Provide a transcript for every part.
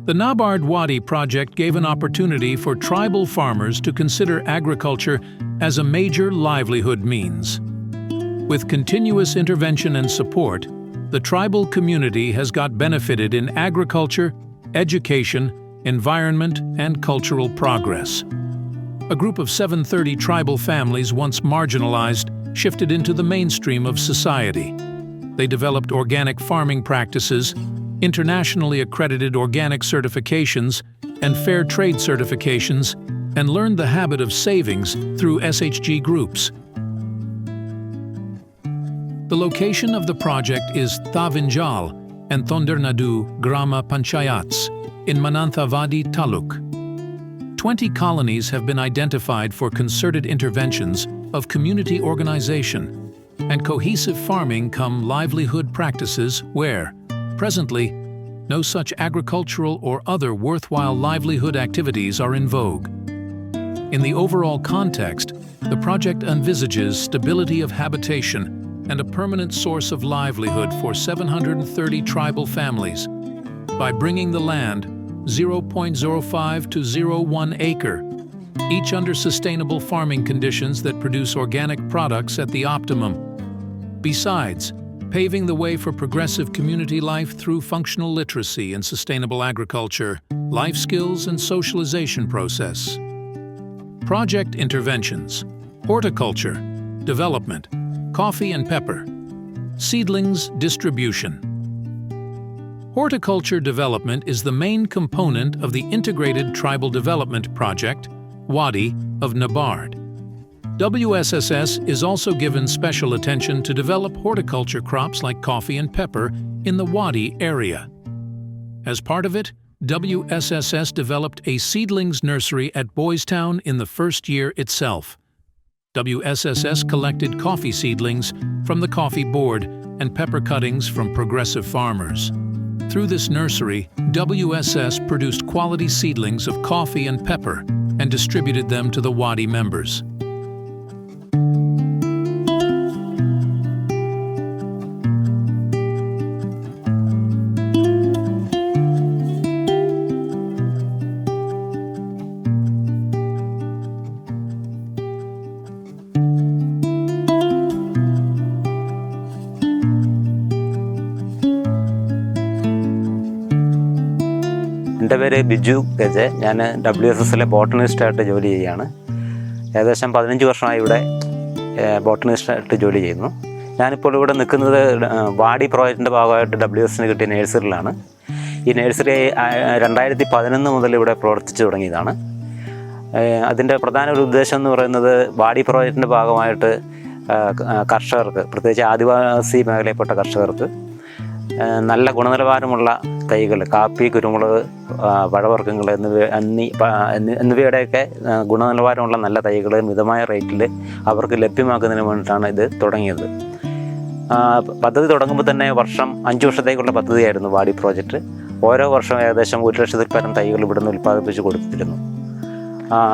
The NABARD WADI Project gave an opportunity for tribal farmers to consider agriculture as a major livelihood means. With continuous intervention and support, the tribal community has got benefited in agriculture, education, environment, and cultural progress. A group of 730 tribal families, once marginalized, shifted into the mainstream of society. They developed organic farming practices, internationally accredited organic certifications, and fair trade certifications, and learned the habit of savings through SHG groups. The location of the project is Thavinjal and Thondernadu Grama Panchayats in Mananthavadi Taluk. 20 colonies have been identified for concerted interventions of community organization and cohesive farming cum livelihood practices where, presently, no such agricultural or other worthwhile livelihood activities are in vogue. In the overall context, the project envisages stability of habitation and a permanent source of livelihood for 730 tribal families by bringing the land 0.05 to 0.1 acre, each under sustainable farming conditions that produce organic products at the optimum. Besides, paving the way for progressive community life through functional literacy and sustainable agriculture, life skills and socialization process. Project interventions: horticulture, development, coffee and pepper, seedlings distribution. Horticulture development is the main component of the Integrated Tribal Development Project, WADI, of NABARD. WSSS is also given special attention to develop horticulture crops like coffee and pepper in the WADI area. As part of it, WSSS developed a seedlings nursery at Boys Town in the first year itself. WSSS collected coffee seedlings from the coffee board and pepper cuttings from progressive farmers. Through this nursery, WSS produced quality seedlings of coffee and pepper and distributed them to the WADI members. എൻ്റെ പേര് ബിജു ഗജ. ഞാൻ WSSSലെ ബോട്ടണിസ്റ്റായിട്ട് ജോലി ചെയ്യുകയാണ്. ഏകദേശം 15 വർഷമായി ഇവിടെ ബോട്ടണിസ്റ്റായിട്ട് ജോലി ചെയ്യുന്നു. ഞാനിപ്പോൾ ഇവിടെ നിൽക്കുന്നത് വാഡി പ്രോജക്റ്റിൻ്റെ ഭാഗമായിട്ട് WSSSന് കിട്ടിയ നഴ്സറിയിലാണ്. ഈ നഴ്സറി 2011 മുതൽ ഇവിടെ പ്രവർത്തിച്ചു തുടങ്ങിയതാണ്. അതിൻ്റെ പ്രധാന ഒരു ഉദ്ദേശം എന്ന് പറയുന്നത് വാഡി പ്രോജക്റ്റിൻ്റെ ഭാഗമായിട്ട് കർഷകർക്ക്, പ്രത്യേകിച്ച് ആദിവാസി മേഖലയിൽപ്പെട്ട കർഷകർക്ക് നല്ല ഗുണനിലവാരമുള്ള തൈകൾ, കാപ്പി, കുരുമുളക്, പഴവർഗ്ഗങ്ങൾ എന്നിവയുടെയൊക്കെ ഗുണനിലവാരമുള്ള നല്ല തൈകൾ മിതമായ റേറ്റിൽ അവർക്ക് ലഭ്യമാക്കുന്നതിന് വേണ്ടിയിട്ടാണ് ഇത് തുടങ്ങിയത്. പദ്ധതി തുടങ്ങുമ്പോൾ തന്നെ 5 വർഷത്തേക്കുള്ള പദ്ധതിയായിരുന്നു വാഡി പ്രോജക്റ്റ്. ഓരോ വർഷവും ഏകദേശം 1 ലക്ഷത്തിൽ പരം തൈകൾ ഇവിടുന്ന് ഉൽപ്പാദിപ്പിച്ച് കൊടുത്തിരുന്നു.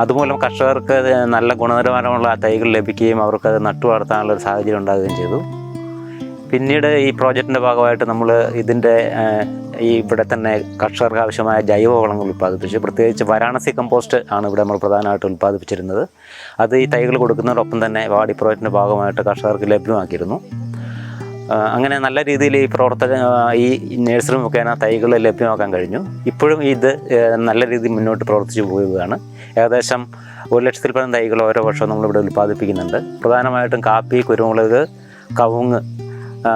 അതുമൂലം കർഷകർക്ക് നല്ല ഗുണനിലവാരമുള്ള തൈകൾ ലഭിക്കുകയും അവർക്കത് നട്ടു വളർത്താനുള്ളൊരു സാഹചര്യം ഉണ്ടാകുകയും ചെയ്തു. പിന്നീട് ഈ പ്രോജക്റ്റിൻ്റെ ഭാഗമായിട്ട് നമ്മൾ ഇതിൻ്റെ ഇവിടെ തന്നെ കർഷകർക്ക് ആവശ്യമായ ജൈവവളങ്ങൾ ഉൽപ്പാദിപ്പിച്ചു. പ്രത്യേകിച്ച് വാരാണസി കമ്പോസ്റ്റ് ആണ് ഇവിടെ നമ്മൾ പ്രധാനമായിട്ട് ഉൽപ്പാദിപ്പിച്ചിരുന്നത്. അത് ഈ തൈകൾ കൊടുക്കുന്നതോടൊപ്പം തന്നെ വാഡി പ്രോജക്റ്റിൻ്റെ ഭാഗമായിട്ട് കർഷകർക്ക് ലഭ്യമാക്കിയിരുന്നു. അങ്ങനെ നല്ല രീതിയിൽ ഈ നഴ്സറി മുഖേന തൈകൾ ലഭ്യമാക്കാൻ കഴിഞ്ഞു. ഇപ്പോഴും ഇത് നല്ല രീതിയിൽ മുന്നോട്ട് പ്രവർത്തിച്ചു പോവുകയാണ്. ഏകദേശം 1 ലക്ഷത്തിൽ പരം തൈകൾ ഓരോ വർഷവും നമ്മളിവിടെ ഉൽപ്പാദിപ്പിക്കുന്നുണ്ട്. പ്രധാനമായിട്ടും കാപ്പി, കുരുമുളക്, കവുങ്ങ്,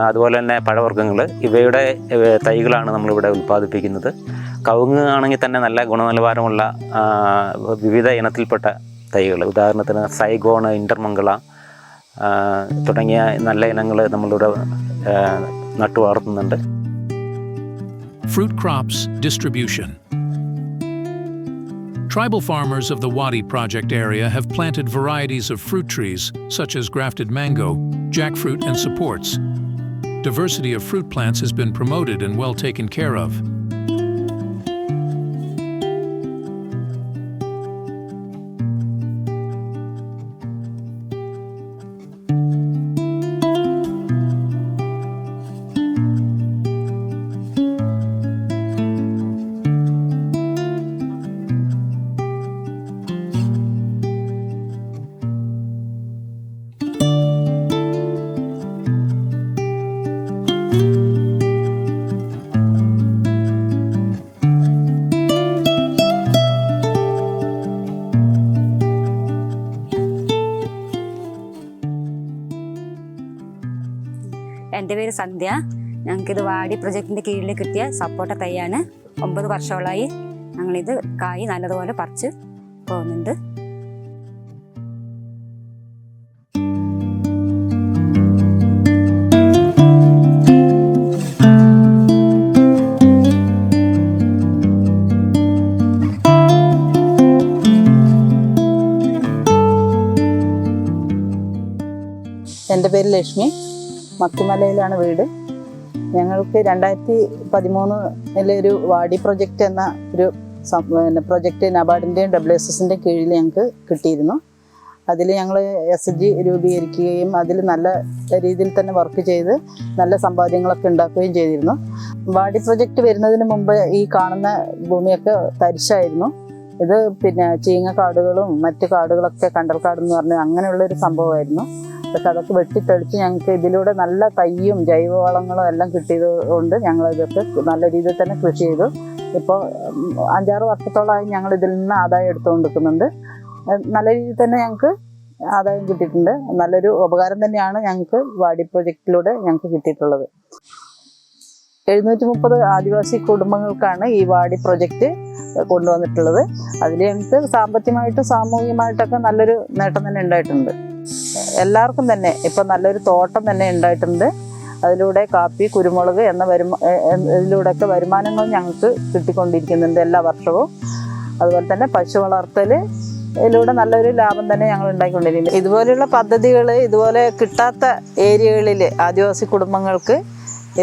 അതുപോലെ തന്നെ പഴവർഗ്ഗങ്ങൾ, ഇവയുടെ തൈകളാണ് നമ്മളിവിടെ ഉൽപ്പാദിപ്പിക്കുന്നത്. കവുങ്ങ് ആണെങ്കിൽ തന്നെ നല്ല ഗുണനിലവാരമുള്ള വിവിധ ഇനത്തിൽപ്പെട്ട തൈകൾ, ഉദാഹരണത്തിന് സൈഗോൺ, ഇന്റർമംഗള തുടങ്ങിയ നല്ല ഇനങ്ങൾ നമ്മളിവിടെ നട്ടു വളർത്തുന്നുണ്ട്. Fruit crops distribution. Tribal farmers of the WADI Project area have planted varieties of fruit trees such as grafted mango, jackfruit, and supports. Diversity of fruit plants has been promoted and well taken care of. എൻ്റെ പേര് സന്ധ്യ. ഞങ്ങൾക്കിത് വാടി പ്രൊജക്റ്റിൻ്റെ കീഴിൽ കിട്ടിയ സപ്പോട്ട തൈയാണ്. 9 വർഷങ്ങളായി ഞങ്ങളിത് കായ് നല്ലതുപോലെ പറിച്ച് പോകുന്നുണ്ട്. എൻ്റെ പേര് ലക്ഷ്മി. മക്കുമലയിലാണ് വീട്. ഞങ്ങൾക്ക് 2013 ഒരു വാഡി പ്രൊജക്റ്റ് എന്ന ഒരു പ്രൊജക്റ്റ് നബാർഡിൻ്റെയും WSSSൻ്റെയും കീഴിൽ ഞങ്ങൾക്ക് കിട്ടിയിരുന്നു. അതിൽ ഞങ്ങൾ SG രൂപീകരിക്കുകയും അതിൽ നല്ല രീതിയിൽ തന്നെ വർക്ക് ചെയ്ത് നല്ല സമ്പാദ്യങ്ങളൊക്കെ ഉണ്ടാക്കുകയും ചെയ്തിരുന്നു. വാഡി പ്രൊജക്റ്റ് വരുന്നതിന് മുമ്പ് ഈ കാണുന്ന ഭൂമിയൊക്കെ തരിശായിരുന്നു. ഇത് പിന്നെ ചീങ്ങക്കാടുകളും മറ്റു കാടുകളൊക്കെ കണ്ടൽക്കാടെന്ന് പറഞ്ഞ് അങ്ങനെയുള്ളൊരു സംഭവമായിരുന്നു. പക്ഷെ അതൊക്കെ വെട്ടിത്തെളിച്ച് ഞങ്ങൾക്ക് ഇതിലൂടെ നല്ല തൈയും ജൈവവളങ്ങളും എല്ലാം കിട്ടിയത് കൊണ്ട് ഞങ്ങൾ ഇതൊക്കെ നല്ല രീതിയിൽ തന്നെ കൃഷി ചെയ്തു. ഇപ്പോൾ 5-6 വർഷത്തോളമായി ഞങ്ങൾ ഇതിൽ നിന്ന് ആദായം എടുത്തുകൊണ്ടിരിക്കുന്നുണ്ട്. നല്ല രീതിയിൽ തന്നെ ഞങ്ങൾക്ക് ആദായം കിട്ടിയിട്ടുണ്ട്. നല്ലൊരു ഉപകാരം തന്നെയാണ് ഞങ്ങൾക്ക് വാഡി പ്രൊജക്റ്റിലൂടെ ഞങ്ങൾക്ക് കിട്ടിയിട്ടുള്ളത്. 730 ആദിവാസി കുടുംബങ്ങൾക്കാണ് ഈ വാഡി പ്രൊജക്റ്റ് കൊണ്ടുവന്നിട്ടുള്ളത്. അതിൽ ഞങ്ങൾക്ക് സാമ്പത്തികമായിട്ടും സാമൂഹികമായിട്ടൊക്കെ നല്ലൊരു നേട്ടം തന്നെ ഉണ്ടായിട്ടുണ്ട്. എല്ലാവർക്കും തന്നെ ഇപ്പം നല്ലൊരു തോട്ടം തന്നെ ഉണ്ടായിട്ടുണ്ട്. അതിലൂടെ കാപ്പി, കുരുമുളക് ഇതിലൂടെയൊക്കെ വരുമാനങ്ങൾ ഞങ്ങൾക്ക് കിട്ടിക്കൊണ്ടിരിക്കുന്നുണ്ട് എല്ലാ വർഷവും. അതുപോലെ തന്നെ പശു വളർത്തൽ ഇതിലൂടെ നല്ലൊരു ലാഭം തന്നെ ഞങ്ങൾ ഉണ്ടാക്കിക്കൊണ്ടിരിക്കുന്നത്. ഇതുപോലെയുള്ള പദ്ധതികൾ ഇതുപോലെ കിട്ടാത്ത ഏരിയകളിൽ ആദിവാസി കുടുംബങ്ങൾക്ക്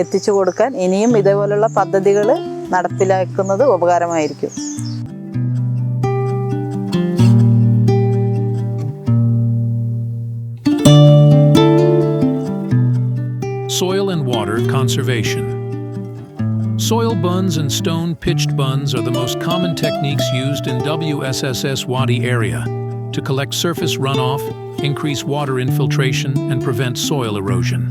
എത്തിച്ചു കൊടുക്കാൻ ഇനിയും ഇതേപോലെയുള്ള പദ്ധതികൾ നടപ്പിലാക്കുന്നത് ഉപകാരമായിരിക്കും. Soil and water conservation. Soil buns and stone pitched buns are the most common techniques used in WSSS WADI area to collect surface runoff, increase water infiltration, and prevent soil erosion.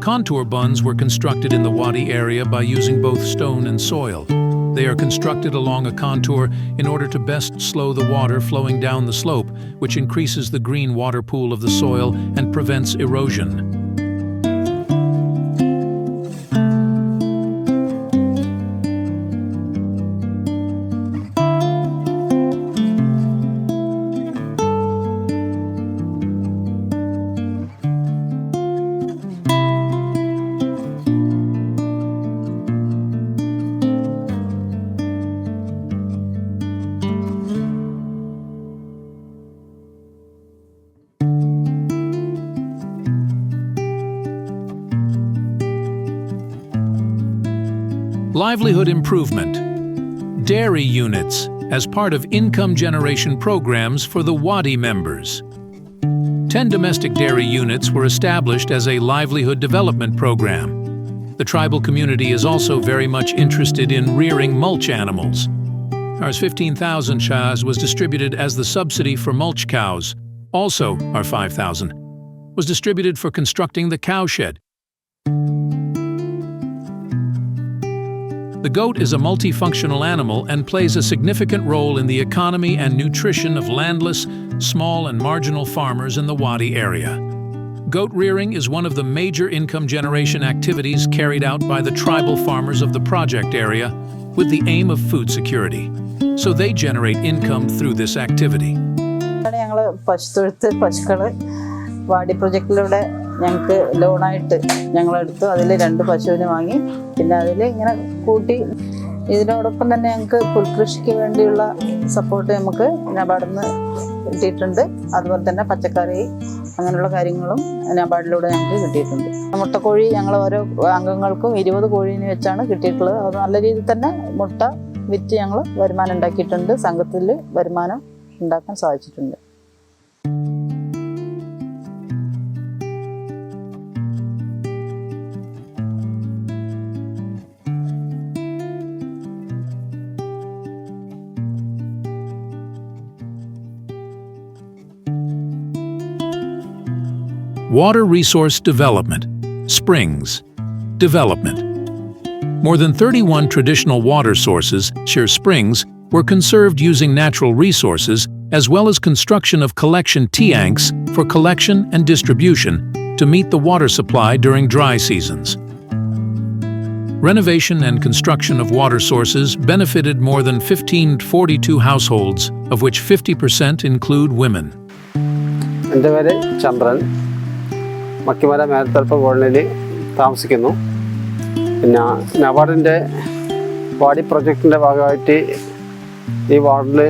Contour buns were constructed in the WADI area by using both stone and soil. They are constructed along a contour in order to best slow the water flowing down the slope, which increases the green water pool of the soil and prevents erosion. Livelihood improvement. Dairy units as part of income generation programs for the WADI members. 10 domestic dairy units were established as a livelihood development program. The tribal community is also very much interested in rearing mulch animals. Ours 15,000 shas was distributed as the subsidy for mulch cows. Also, our 5,000 was distributed for constructing the cowshed. The goat is a multifunctional animal and plays a significant role in the economy and nutrition of landless, small and marginal farmers in the WADI area. Goat rearing is one of the major income generation activities carried out by the tribal farmers of the project area with the aim of food security. So they generate income through this activity. ഞങ്ങൾ പശുക്കൾ wadi പ്രൊജക്റ്റിലൂടെ ഞങ്ങൾക്ക് ലോണായിട്ട് ഞങ്ങളെടുത്തു. അതിൽ 2 പശുവിനെ വാങ്ങി. പിന്നെ അതിൽ ഇങ്ങനെ കൂട്ടി. ഇതിനോടൊപ്പം തന്നെ ഞങ്ങൾക്ക് പുൽകൃഷിക്ക് വേണ്ടിയുള്ള സപ്പോർട്ട് നമുക്ക് നബാർഡിൽ നിന്ന് കിട്ടിയിട്ടുണ്ട്. അതുപോലെ തന്നെ പച്ചക്കറി അങ്ങനെയുള്ള കാര്യങ്ങളും നബാർഡിലൂടെ ഞങ്ങൾക്ക് കിട്ടിയിട്ടുണ്ട്. മുട്ടക്കോഴി ഞങ്ങൾ ഓരോ അംഗങ്ങൾക്കും 20 കോഴീനെ വെച്ചാണ് കിട്ടിയിട്ടുള്ളത്. അത് നല്ല രീതിയിൽ തന്നെ മുട്ട വിറ്റ് ഞങ്ങൾ വരുമാനം ഉണ്ടാക്കിയിട്ടുണ്ട്. സംഘത്തിൽ വരുമാനം ഉണ്ടാക്കാൻ സാധിച്ചിട്ടുണ്ട്. Water resource development. Springs. Development. More than 31 traditional water sources, sheer springs, were conserved using natural resources as well as construction of collection tanks for collection and distribution to meet the water supply during dry seasons. Renovation and construction of water sources benefited more than 1542 households, of which 50% include women. എൻ്റെ പേര് ചന്ദ്രൻ, മക്കിമല മേൽത്തലപ്പ് കോളനിയിൽ താമസിക്കുന്നു. പിന്നെ നബാർഡിൻ്റെ wadi പ്രൊജക്റ്റിൻ്റെ ഭാഗമായിട്ട് ഈ വാർഡിൽ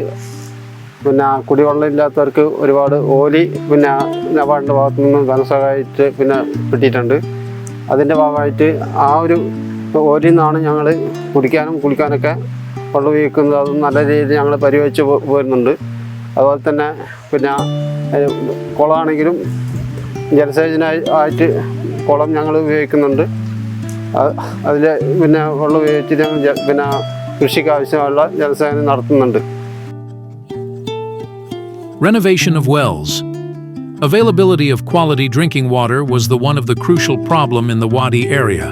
പിന്നെ കുടിവെള്ളം ഇല്ലാത്തവർക്ക് ഒരുപാട് ഓലി പിന്നെ നബാർഡിൻ്റെ ഭാഗത്തു നിന്ന് ധനസഹായിട്ട് പിന്നെ കിട്ടിയിട്ടുണ്ട്. അതിൻ്റെ ഭാഗമായിട്ട് ആ ഒരു ഓലിൽ നിന്നാണ് ഞങ്ങൾ കുടിക്കാനും കുളിക്കാനൊക്കെ വെള്ളം ഉപയോഗിക്കുന്നത്. അത് നല്ല രീതിയിൽ ഞങ്ങൾ പരിഹരിച്ച് പോരുന്നുണ്ട്. അതുപോലെ തന്നെ പിന്നെ കുളമാണെങ്കിലും ജലസേചനമായിട്ട് കുളം ഞങ്ങൾ ഉപയോഗിക്കുന്നുണ്ട്. അതിൽ പിന്നെ വെള്ളം ഉപയോഗിച്ച് ഞങ്ങൾ പിന്നെ കൃഷിക്ക് ആവശ്യമുള്ള ജലസേചനം നടത്തുന്നുണ്ട്. Renovation of wells. Availability of quality drinking water was one of the crucial problem in the WADI area.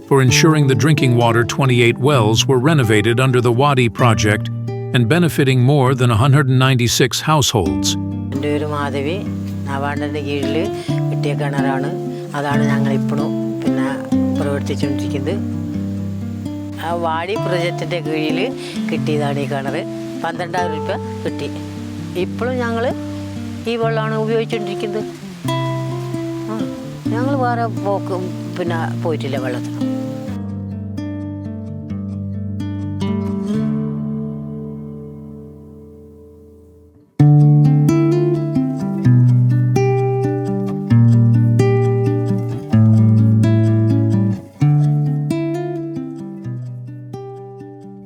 For ensuring the drinking water, 28 wells were renovated under the WADI Project and benefiting more than 196 households. എൻ്റെ പേര് മാധവി. നബാർഡിൻ്റെ കീഴിൽ കിട്ടിയ കിണറാണ്. അതാണ് ഞങ്ങൾ ഇപ്പോഴും പിന്നെ പ്രവർത്തിച്ചുകൊണ്ടിരിക്കുന്നത്. ആ വാഡി പ്രൊജക്റ്റിൻ്റെ കീഴിൽ കിട്ടിയതാണ് ഈ കിണർ. 12,000 രൂപ കിട്ടി. ഇപ്പോഴും ഞങ്ങൾ ഈ വെള്ളമാണ് ഉപയോഗിച്ചുകൊണ്ടിരിക്കുന്നത്. ഞങ്ങൾ വേറെ പിന്നെ പോയിട്ടില്ല വെള്ളത്തിന്.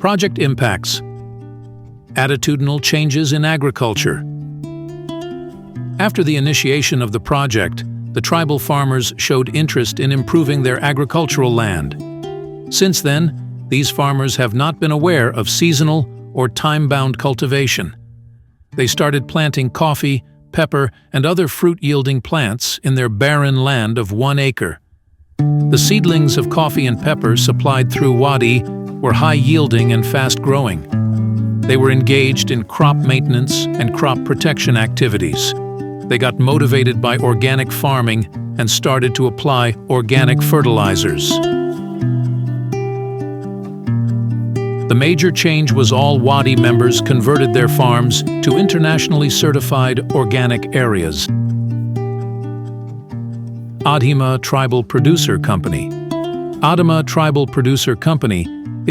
Project impacts. Attitudinal changes in agriculture. After the initiation of the project, the tribal farmers showed interest in improving their agricultural land. Since then, these farmers have not been aware of seasonal or time-bound cultivation. They started planting coffee, pepper, and other fruit-yielding plants in their barren land of 1 acre. The seedlings of coffee and pepper supplied through WADI were high-yielding and fast-growing. They were engaged in crop maintenance and crop protection activities. They got motivated by organic farming and started to apply organic fertilizers. The major change was all WADI members converted their farms to internationally certified organic areas. Adhima Tribal Producer Company. Adhima Tribal Producer Company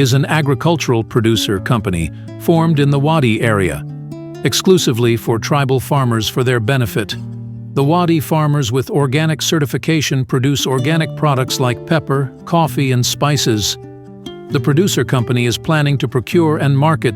is an agricultural producer company formed in the WADI area, exclusively for tribal farmers for their benefit. The WADI farmers with organic certification produce organic products like pepper, coffee, and spices. The producer company is planning to procure and market